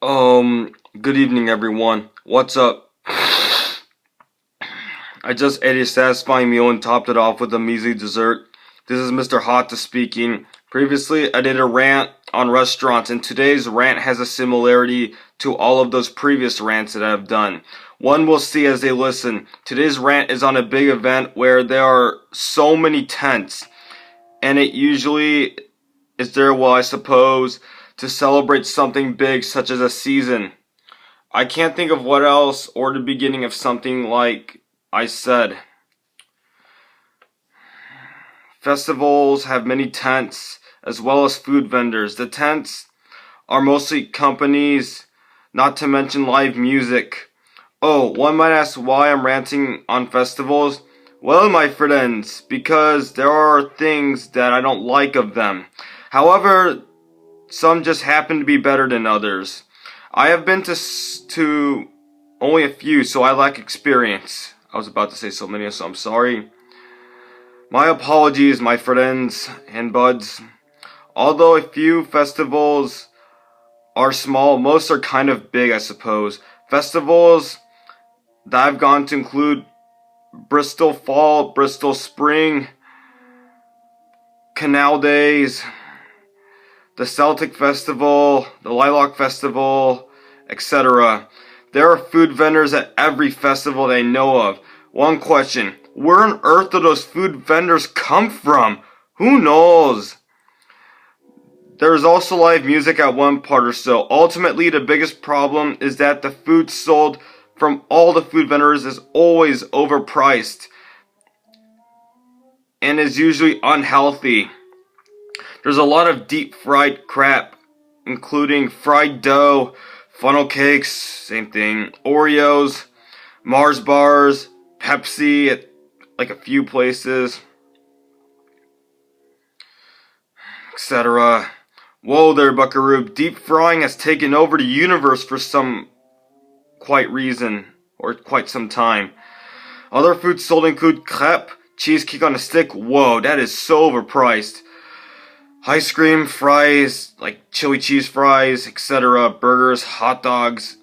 Good evening, everyone. What's up? I just ate a satisfying meal and topped it off with a measly dessert. This is Mr. Hotta speaking. Previously, I did a rant on restaurants, and today's rant has a similarity to all of those previous rants that I've done. One will see as they listen. Today's rant is on a big event where there are so many tents, and it usually is there, well, I suppose, to celebrate something big such as a season. I can't think of what else or the beginning of something like I said. Festivals have many tents as well as food vendors. The tents are mostly companies, not to mention live music. Oh, one might ask why I'm ranting on festivals. Well, my friends, because there are things that I don't like of them. However, some just happen to be better than others. I have been to only a few, so I lack experience. I was about to say so many, so I'm sorry. My apologies, my friends and buds. Although a few festivals are small, most are kind of big, I suppose. Festivals that I've gone to include Bristol Fall, Bristol Spring, Canal Days, the Celtic Festival, the Lilac Festival, etc. There are food vendors at every festival they know of. One question, where on earth do those food vendors come from? Who knows? There's also live music at one part or so. Ultimately, the biggest problem is that the food sold from all the food vendors is always overpriced and is usually unhealthy. There's a lot of deep fried crap, including fried dough, funnel cakes, same thing, Oreos, Mars bars, Pepsi at like a few places, etc. Whoa there, buckaroo. Deep frying has taken over the universe for some quite some time. Other foods sold include crepe, cheesecake on a stick. Whoa, that is so overpriced. Ice cream, fries, like chili cheese fries, etc. Burgers, hot dogs,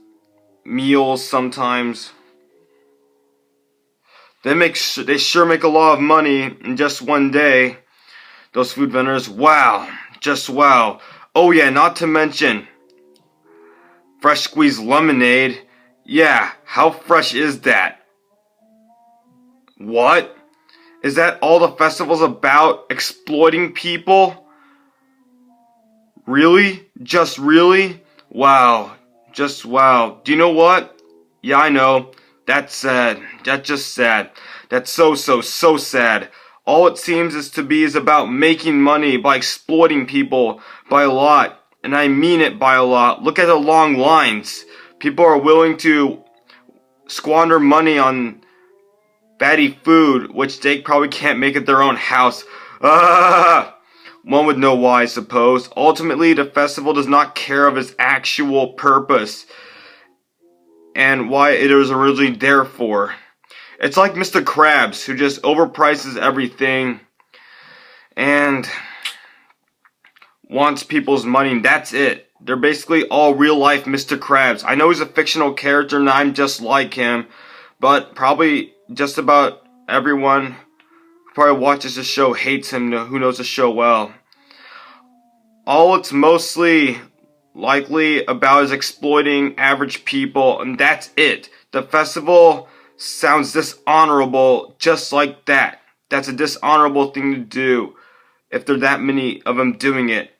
meals sometimes. They sure make a lot of money in just one day. Those food vendors, wow, just wow. Oh yeah, not to mention fresh squeezed lemonade. Yeah, how fresh is that? What? Is that all the festival's about? Exploiting people? Really? Just really? Wow. Just wow. Do you know what? Yeah, I know. That's sad. That's just sad. That's so sad. All it seems is about making money by exploiting people by a lot. And I mean it by a lot. Look at the long lines. People are willing to squander money on fatty food, which they probably can't make at their own house. One would know why, I suppose. Ultimately, the festival does not care of its actual purpose and why it was originally there for. It's like Mr. Krabs, who just overprices everything and wants people's money, and that's it. They're basically all real-life Mr. Krabs. I know he's a fictional character and I'm just like him, but probably just about everyone who probably watches the show hates him, who knows the show well. All it's mostly likely about is exploiting average people, and that's it. The festival sounds dishonorable just like that. That's a dishonorable thing to do if there are that many of them doing it.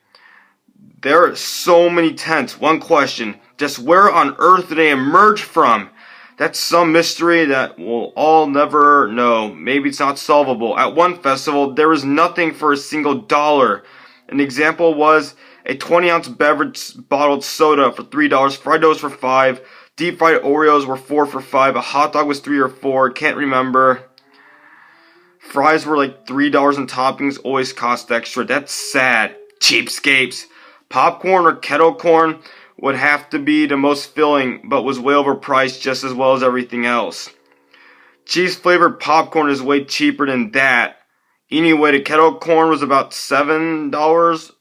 There are so many tents. One question, just where on earth do they emerge from? That's some mystery that we'll all never know. Maybe it's not solvable. At one festival, there was nothing for a single dollar. An example was a 20-ounce beverage bottled soda for $3, fried doughs for $5, deep fried Oreos were $4 for $5, a hot dog was $3 or $4, can't remember. Fries were like $3 and toppings always cost extra. That's sad. Cheapskates. Popcorn or kettle corn would have to be the most filling, but was way overpriced just as well as everything else. Cheese flavored popcorn is way cheaper than that. Anyway, the kettle corn was about $7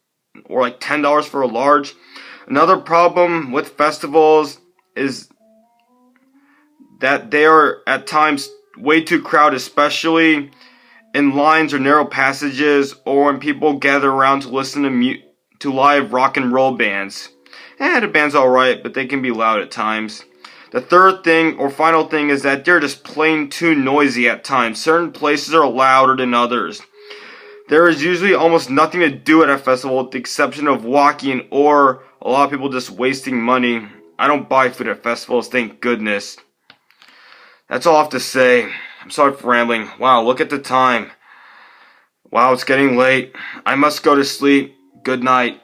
or like $10 for a large. Another problem with festivals is that they are at times way too crowded, especially in lines or narrow passages, or when people gather around to listen to live rock and roll bands. The band's alright, but they can be loud at times. The third thing, or final thing, is that they're just plain too noisy at times. Certain places are louder than others. There is usually almost nothing to do at a festival with the exception of walking or a lot of people just wasting money. I don't buy food at festivals, thank goodness. That's all I have to say. I'm sorry for rambling. Wow, look at the time. Wow, it's getting late. I must go to sleep. Good night.